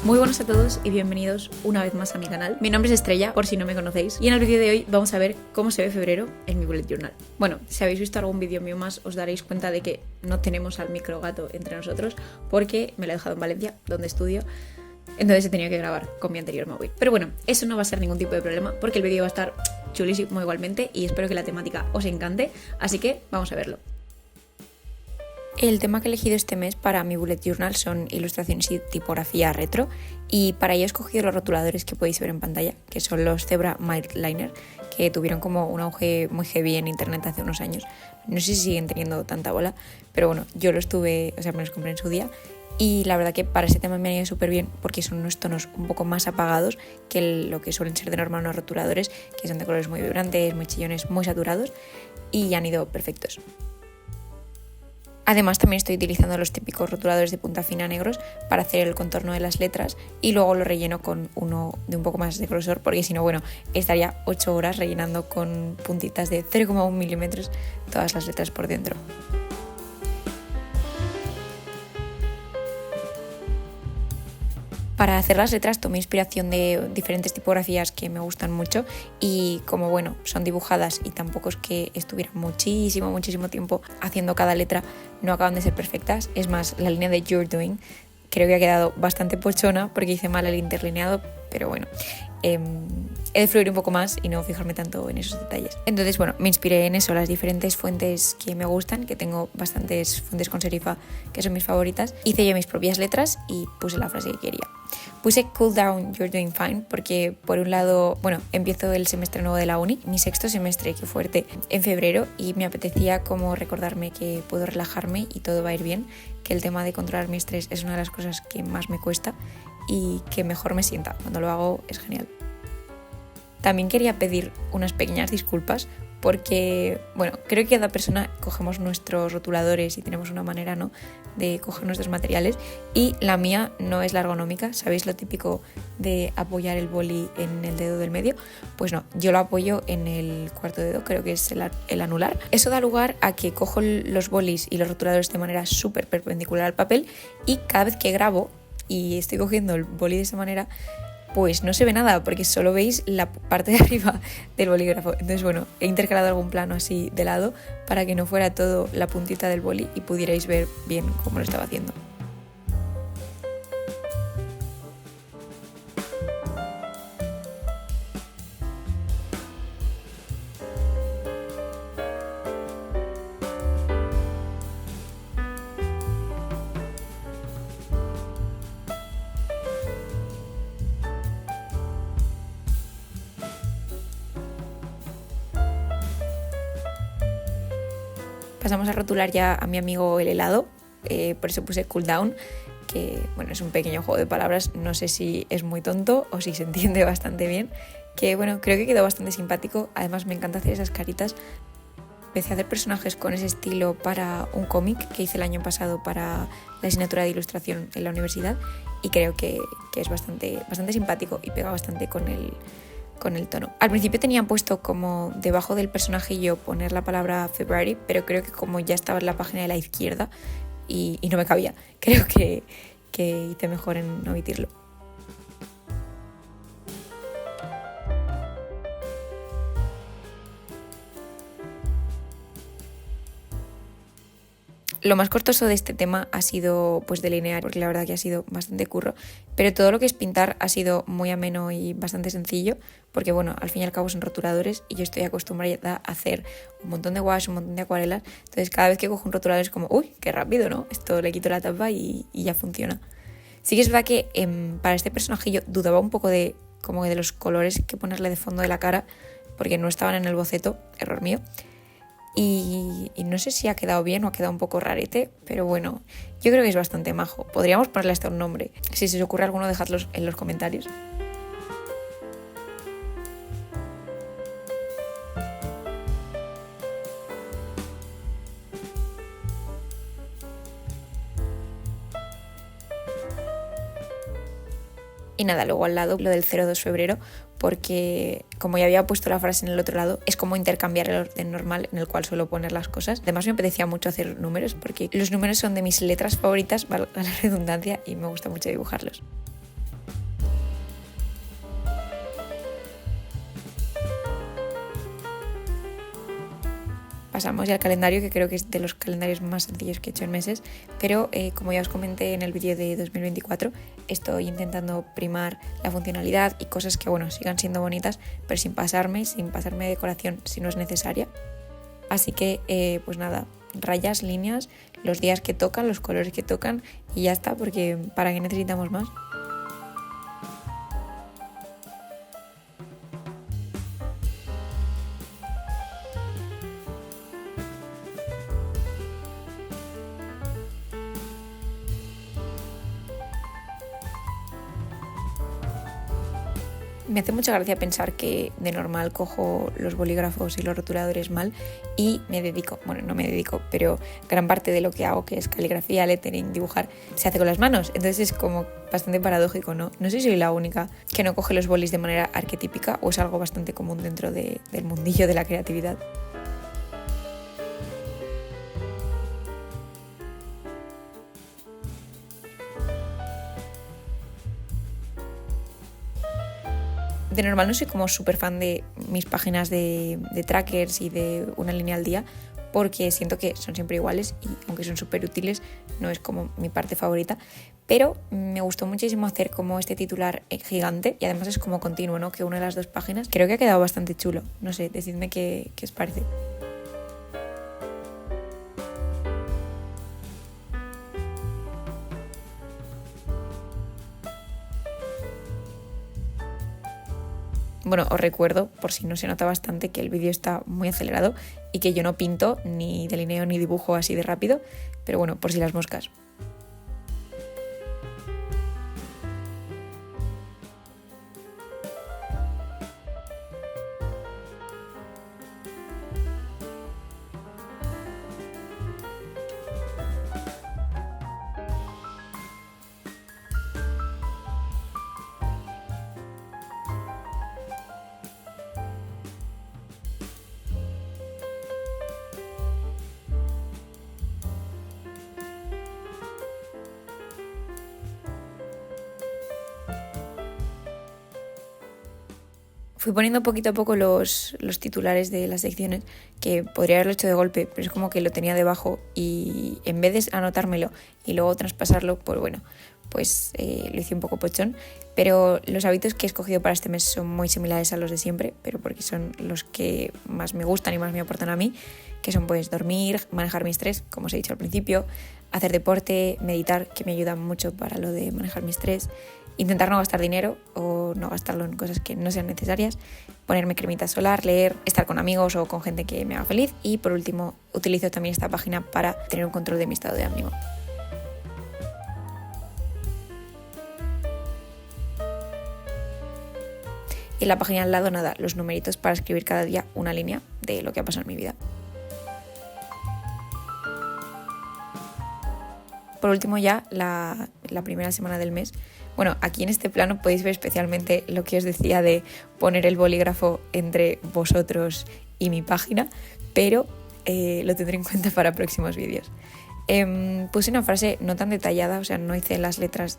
Muy buenas a todos y bienvenidos una vez más a mi canal. Mi nombre es Estrella, por si no me conocéis, y en el vídeo de hoy vamos a ver cómo se ve febrero en mi bullet journal. Bueno, si habéis visto algún vídeo mío más os daréis cuenta de que no tenemos al microgato entre nosotros porque me lo he dejado en Valencia, donde estudio. Entonces he tenido que grabar con mi anterior móvil. Pero bueno, eso no va a ser ningún tipo de problema porque el vídeo va a estar chulísimo igualmente y espero que la temática os encante, así que vamos a verlo. El tema que he elegido este mes para mi bullet journal son ilustraciones y tipografía retro, y para ello he escogido los rotuladores que podéis ver en pantalla, que son los Zebra Mild Liner, que tuvieron como un auge muy heavy en internet hace unos años. No sé si siguen teniendo tanta bola, pero bueno, yo me los compré en su día. Y la verdad que para ese tema me han ido súper bien porque son unos tonos un poco más apagados que lo que suelen ser de normal unos rotuladores, que son de colores muy vibrantes, muy chillones, muy saturados, y han ido perfectos. Además también estoy utilizando los típicos rotuladores de punta fina negros para hacer el contorno de las letras y luego lo relleno con uno de un poco más de grosor porque si no, bueno, estaría 8 horas rellenando con puntitas de 0,1 milímetros todas las letras por dentro. Para hacer las letras tomé inspiración de diferentes tipografías que me gustan mucho y como bueno, son dibujadas y tampoco es que estuvieran muchísimo tiempo haciendo cada letra, no acaban de ser perfectas. Es más, la línea de You're Doing creo que ha quedado bastante pochona porque hice mal el interlineado, pero bueno, he de fluir un poco más y no fijarme tanto en esos detalles. Entonces bueno, me inspiré en eso, las diferentes fuentes que me gustan, que tengo bastantes fuentes con serifa que son mis favoritas. Hice yo mis propias letras y puse la frase que quería. Puse cool down, you're doing fine, porque por un lado, bueno, empiezo el semestre nuevo de la uni, mi sexto semestre, qué fuerte, en febrero, y me apetecía como recordarme que puedo relajarme y todo va a ir bien, que el tema de controlar mi estrés es una de las cosas que más me cuesta y que mejor me sienta. Cuando lo hago es genial. También quería pedir unas pequeñas disculpas porque, bueno, creo que cada persona cogemos nuestros rotuladores y tenemos una manera, ¿no?, de coger nuestros materiales, y la mía no es la ergonómica. ¿Sabéis lo típico de apoyar el boli en el dedo del medio? Pues no, yo lo apoyo en el cuarto dedo, creo que es el anular. Eso da lugar a que cojo los bolis y los rotuladores de manera súper perpendicular al papel y cada vez que grabo y estoy cogiendo el boli de esa manera, pues no se ve nada porque solo veis la parte de arriba del bolígrafo. Entonces bueno, he intercalado algún plano así de lado para que no fuera todo la puntita del boli y pudierais ver bien cómo lo estaba haciendo. Pasamos a rotular ya a mi amigo el helado, por eso puse cool down, que bueno, es un pequeño juego de palabras, no sé si es muy tonto o si se entiende bastante bien, que bueno, creo que quedó bastante simpático. Además me encanta hacer esas caritas. Empecé a hacer personajes con ese estilo para un cómic que hice el año pasado para la asignatura de ilustración en la universidad y creo que es bastante simpático y pega bastante con el tono. Al principio tenían puesto como debajo del personajillo poner la palabra February, pero creo que como ya estaba en la página de la izquierda y no me cabía, creo que hice mejor en no omitirlo. Lo más costoso de este tema ha sido pues delinear, porque la verdad que ha sido bastante curro, pero todo lo que es pintar ha sido muy ameno y bastante sencillo, porque bueno, al fin y al cabo son rotuladores y yo estoy acostumbrada a hacer un montón de gouache, un montón de acuarelas, entonces cada vez que cojo un rotulador es como, uy, qué rápido, ¿no? Esto le quito la tapa y ya funciona. Sí que es verdad que para este personajillo dudaba un poco de los colores que ponerle de fondo de la cara, porque no estaban en el boceto, error mío. Y no sé si ha quedado bien o ha quedado un poco rarete, pero bueno, yo creo que es bastante majo. Podríamos ponerle hasta un nombre. Si se os ocurre alguno, dejadlos en los comentarios. Y nada, luego al lado lo del 02 febrero, porque como ya había puesto la frase en el otro lado, es como intercambiar el orden normal en el cual suelo poner las cosas. Además me apetecía mucho hacer números, porque los números son de mis letras favoritas, valga la redundancia, y me gusta mucho dibujarlos. pasamos ya al calendario, que creo que es de los calendarios más sencillos que he hecho en meses, pero como ya os comenté en el vídeo de 2024, estoy intentando primar la funcionalidad y cosas que, bueno, sigan siendo bonitas, pero sin pasarme de decoración si no es necesaria. Así que, pues nada, rayas, líneas, los días que tocan, los colores que tocan y ya está, porque ¿para qué necesitamos más? Me hace mucha gracia pensar que de normal cojo los bolígrafos y los rotuladores mal y no me dedico, pero gran parte de lo que hago, que es caligrafía, lettering, dibujar, se hace con las manos. Entonces es como bastante paradójico, ¿no? No sé si soy la única que no coge los bolis de manera arquetípica o es algo bastante común dentro del mundillo de la creatividad. De normal no soy como súper fan de mis páginas de trackers y de una línea al día, porque siento que son siempre iguales y aunque son súper útiles, no es como mi parte favorita. Pero me gustó muchísimo hacer como este titular gigante y además es como continuo, ¿no? Que una de las dos páginas creo que ha quedado bastante chulo. No sé, decidme qué os parece. Bueno, os recuerdo, por si no se nota bastante, que el vídeo está muy acelerado y que yo no pinto, ni delineo, ni dibujo así de rápido, pero bueno, por si las moscas. Fui poniendo poquito a poco los titulares de las secciones, que podría haberlo hecho de golpe, pero es como que lo tenía debajo y en vez de anotármelo y luego traspasarlo, pues bueno, pues lo hice un poco pochón. Pero los hábitos que he escogido para este mes son muy similares a los de siempre, pero porque son los que más me gustan y más me aportan a mí, que son pues dormir, manejar mi estrés, como os he dicho al principio, hacer deporte, meditar, que me ayuda mucho para lo de manejar mi estrés, intentar no gastar dinero o no gastarlo en cosas que no sean necesarias, ponerme cremita solar, leer, estar con amigos o con gente que me haga feliz y por último utilizo también esta página para tener un control de mi estado de ánimo. Y en la página al lado nada, los numeritos para escribir cada día una línea de lo que ha pasado en mi vida. Por último ya la primera semana del mes. Bueno, aquí en este plano podéis ver especialmente lo que os decía de poner el bolígrafo entre vosotros y mi página, pero lo tendré en cuenta para próximos vídeos. Puse una frase no tan detallada, o sea, no hice las letras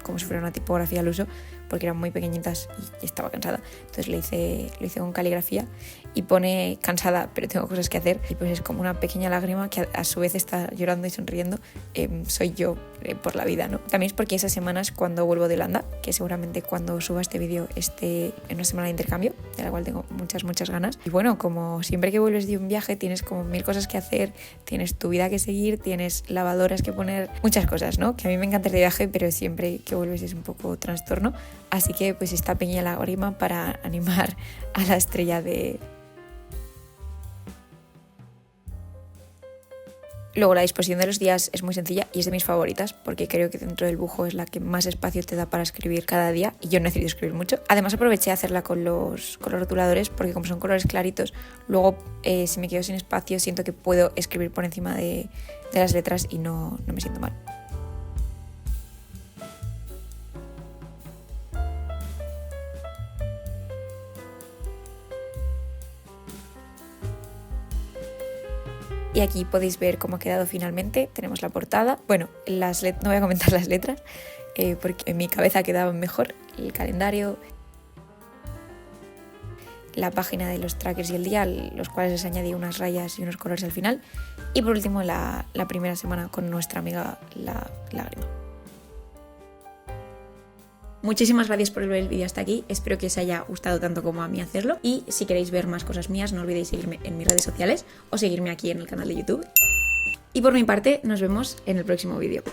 como si fuera una tipografía al uso, porque eran muy pequeñitas y estaba cansada. Entonces lo hice con caligrafía y pone cansada, pero tengo cosas que hacer. Y pues es como una pequeña lágrima que a su vez está llorando y sonriendo. Soy yo por la vida, ¿no? También es porque esas semanas cuando vuelvo de Holanda, que seguramente cuando suba este vídeo esté en una semana de intercambio, de la cual tengo muchas ganas. Y bueno, como siempre que vuelves de un viaje tienes como 1000 cosas que hacer, tienes tu vida que seguir, tienes lavadoras que poner, muchas cosas, ¿no? Que a mí me encanta ir de viaje, pero siempre que vuelves es un poco trastorno. Así que pues esta pequeña lágrima para animar a la estrella de... Luego la disposición de los días es muy sencilla y es de mis favoritas porque creo que dentro del dibujo es la que más espacio te da para escribir cada día y yo necesito escribir mucho. Además aproveché a hacerla con los rotuladores porque como son colores claritos, luego si me quedo sin espacio siento que puedo escribir por encima de las letras y no me siento mal. Y aquí podéis ver cómo ha quedado finalmente. Tenemos la portada. Bueno, no voy a comentar las letras porque en mi cabeza quedaban mejor. El calendario, la página de los trackers y el día, los cuales les añadí unas rayas y unos colores al final. Y por último la primera semana con nuestra amiga la lágrima. Muchísimas gracias por ver el vídeo hasta aquí, espero que os haya gustado tanto como a mí hacerlo, y si queréis ver más cosas mías no olvidéis seguirme en mis redes sociales o seguirme aquí en el canal de YouTube. Y por mi parte nos vemos en el próximo vídeo.